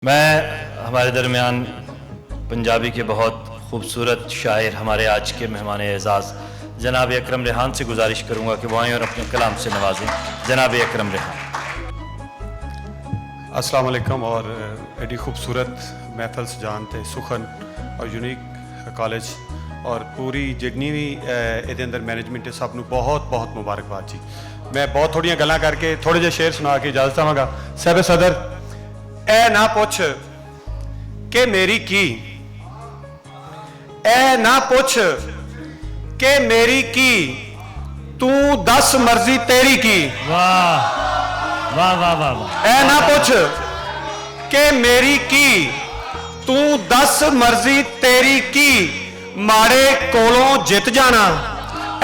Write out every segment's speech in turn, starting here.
मैं हमारे दरमियान पंजाबी के बहुत खूबसूरत शायर हमारे आज के मेहमान एजाज़ जनाब अकरम रेहान से गुजारिश करूँगा कि वो आएँ और अपने कलाम से नवाजें। जनाब अकरम रेहान। अस्सलाम वालेकुम। और एडी खूबसूरत महफल सजान ते सुखन और यूनिक कॉलेज और पूरी जितनी भी ਇਹਦੇ ਅੰਦਰ मैनेजमेंट है सब बहुत बहुत मुबारकबाद जी। मैं बहुत थोड़ियां गल्लां करके थोड़े जे शेर सुना के इजाजत चाहांगा। साहब सदर ए ना पुछ के मेरी की, ए ना पुछ के मेरी की, तू दस मर्जी तेरी की। वाह वाह वाह वाह वाह। ए ना पुछ के मेरी की, तू दस मर्जी तेरी की, माड़े कोलों जित जाना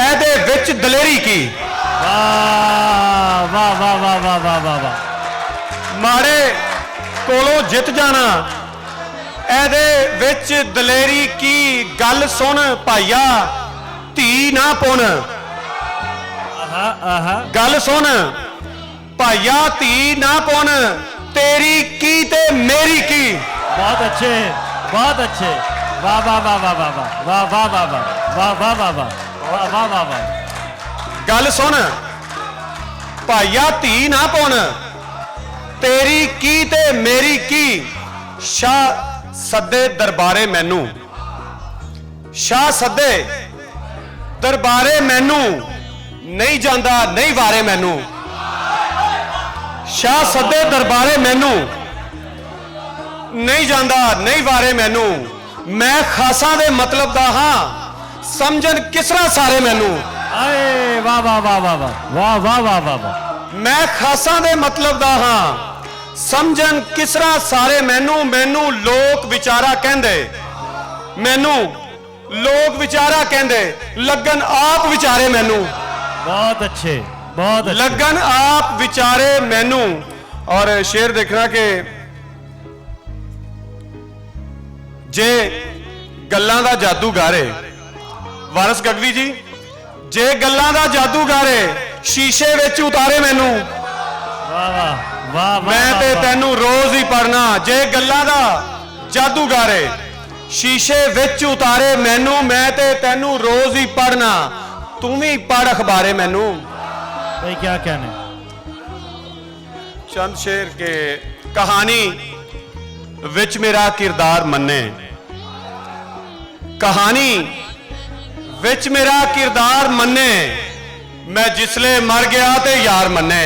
एदे विच दलेरी की। वाह वाह वाह वाह वाह वाह वाह वाह। माड़े कोलों जित जाना एदे विच दलेरी की, गल सुन भाईया धी ना पुन। आहा आहा। गल सुन भाईया धी ना पुन, तेरी की ते मेरी की। बहुत अच्छे बहुत अच्छे। वाह वाह वाह वाह वाह वाह वाह वाह वाह वाह वाह वाह वाह वाह वाह वाह। गल सुन भाईया धी ना पुन, तेरी की ते मेरी की। शाह सदे दरबारे मैनू, शाह सदे दरबारे मैनू, नहीं जांदा नहीं वारे मैनू। शाह सदे दरबारे मैनू, नहीं जांदा नहीं वारे मैनू। मैं खासा दे मतलब दा हां, समझन किसरा सारे मैनू। अरे वाह वाह वाह वाह वाह वाह वाह वाह वाह। मैं खासा दे मतलब दा हां, समझन किसरा सारे मैनू। मैनू लोक विचारा कहंदे, मैनू लोक विचारा कहंदे, लगन आप विचारे मैनू। बहुत अच्छे बहुत अच्छे। लगन आप विचारे मैनू। और शेर देखना कि जे गल्लां दा जादू गारे, वारस गढ़वी जी, जे गल्लां दा जादू गारे, शीशे विच उतारे मैनू। वाह वाह वाह। मैं ते तैनू रोज ही पढ़ना, जे गल्लां दा जादू गारे, शीशे विच उतारे मैनू। मैं ते तैनू रोज ही पढ़ना, तू भी पढ़ अखबारे मैनू। भाई क्या कहने। चंद शेर के कहानी विच मेरा किरदार मन्ने, कहानी विच मेरा किरदार मन्ने, मैं जिसले मर गया ते यार मन्ने।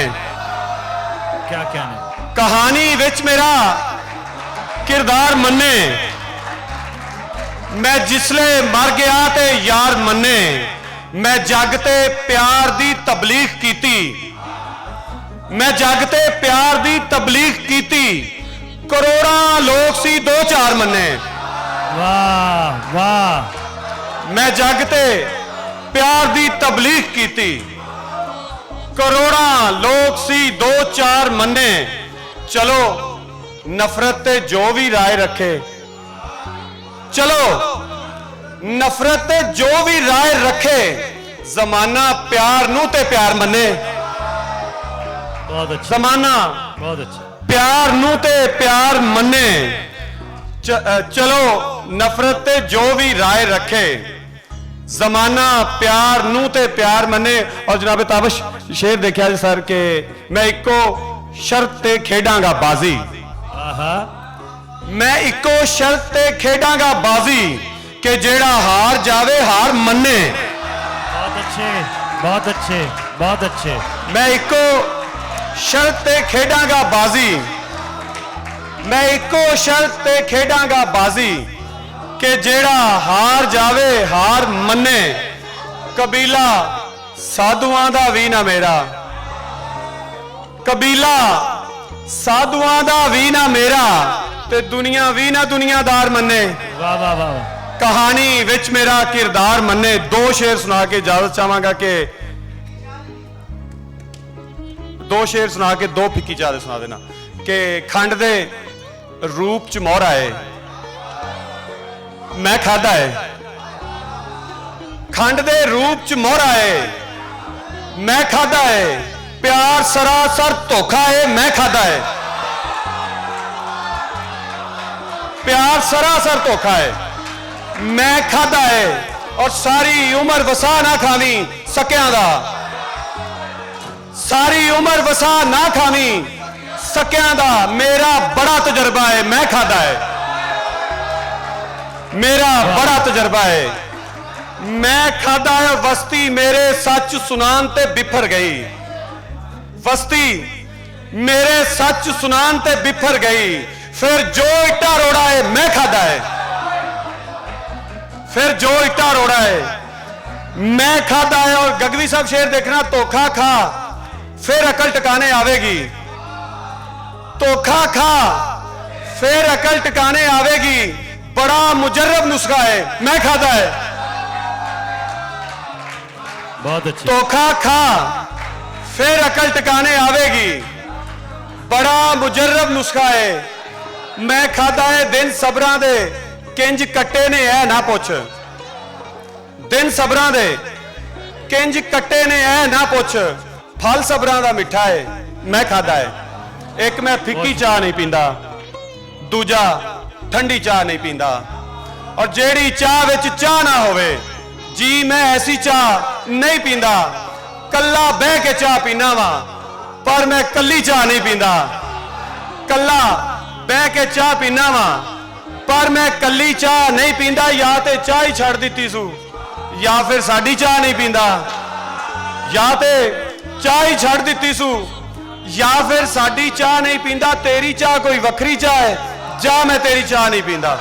क्या कहने। कहानी विच मेरा किरदार मन्ने, मैं जिसले मर गया ते यार मन्ने। मैं जग ते प्यार दी तबलीग कीती, मैं जग ते प्यार दी तबलीग कीती, करोड़ां लोग सी दो चार मन्ने। वाह वाह। मैं जग ते प्यार दी तबलीग कीती, करोड़ां लोग सी दो चार मन्ने। चलो नफरत ते जो भी राय रखे, चलो नफरत ते जो भी राय रखे, जमाना प्यार नू ते प्यार मन्ने। बहुत अच्छा जमाना बहुत अच्छा। प्यार नू ते प्यार मन्ने। चलो नफरत ते जो भी राय रखे, जमाना प्यार नू ते प्यार मन्ने। और जनाब ताबश शेर देखा जी सर के, मैं इको शर्त ते खेडांगा बाजी, आहा। मैं इको शर्त ते खेडांगा बाजी, के जेड़ा हार जावे हार मन्ने। बहुत अच्छे बहुत अच्छे बहुत अच्छे। मैं इको शर्त ते खेडांगा बाजी, मैं इको शर्त ते खेडांगा बाजी, के जेड़ा हार जावे हार मन्ने। कबीला साधुआं दा भी ना मेरा, कबीला साधुआं दा भी ना मेरा, ते दुनिया भी ना दुनियादार मन्ने। वाह वाह वाह वाह। कहानी विच मेरा किरदार मन्ने। दो शेर सुना के इजाजत चाहांगा कि दो शेर सुना के दो फिक्की चादर सुना देना। कि खंड दे रूप च मोहर आए, मैं खादा है। खंड दे रूप च मोहर आए, मैं खादा है। प्यार सरासर धोखा है, मैं खादा है। प्यार सरासर धोखा है। मैं खादा है और सारी उम्र वसा ना खावी सकियां दा, सारी उम्र वसा ना खावी सकियां दा। मेरा बड़ा तजर्बा है, मैं खादा है, मेरा बड़ा तजर्बा है, मैं खादा है। वस्ती मेरे सच सुनान ते बिफर गई, वस्ती मेरे सच सुनान ते बिफर गई। फिर जो इट्टा रोड़ा है मैं खादा है, फिर जो इट्टा रोड़ा है मैं खादा है। और गगवी साहब शेर देखना, धोखा खा फिर अकल टिकाने आवेगी, धोखा खा फिर अकल टिकाने आवेगी। बड़ा मुजर्रब नुस्खा है, मैं खादा है। बहुत अच्छी। धोखा खा फिर अकल टिकाने आवेगी, बड़ा मुजर्रब नुस्खा है, मैं खादा है। दिन सबरां दे किंज कट्टे ने ऐ ना पुछ, दिन सबरां दे किंज कट्टे ने ऐ ना पुछ। फल सबरां दा मिठा है, मैं खादा है। एक मैं फिक्की चाह नहीं पींदा, दूजा ठंडी चाह नहीं पींदा। और जेड़ी चाह विच चाह ना होवे जी, मैं ऐसी चाह नहीं पींदा। कल्ला बह के चाह पीना वा, पर मैं कल्ली चाह नहीं पींदा। कल्ला बह के चाह पीना वा, पर मैं कल्ली चाह नहीं पींदा। या ते चाह ही छड़ दित्ती सू, या फिर साडी चाह नहीं पींदा। या ते चाह ही छड़ दित्ती सू, या फिर साडी चाह नहीं पींदा। तेरी चाह कोई वखरी चाह है, जा मैं तेरी चाह नहीं पींदा।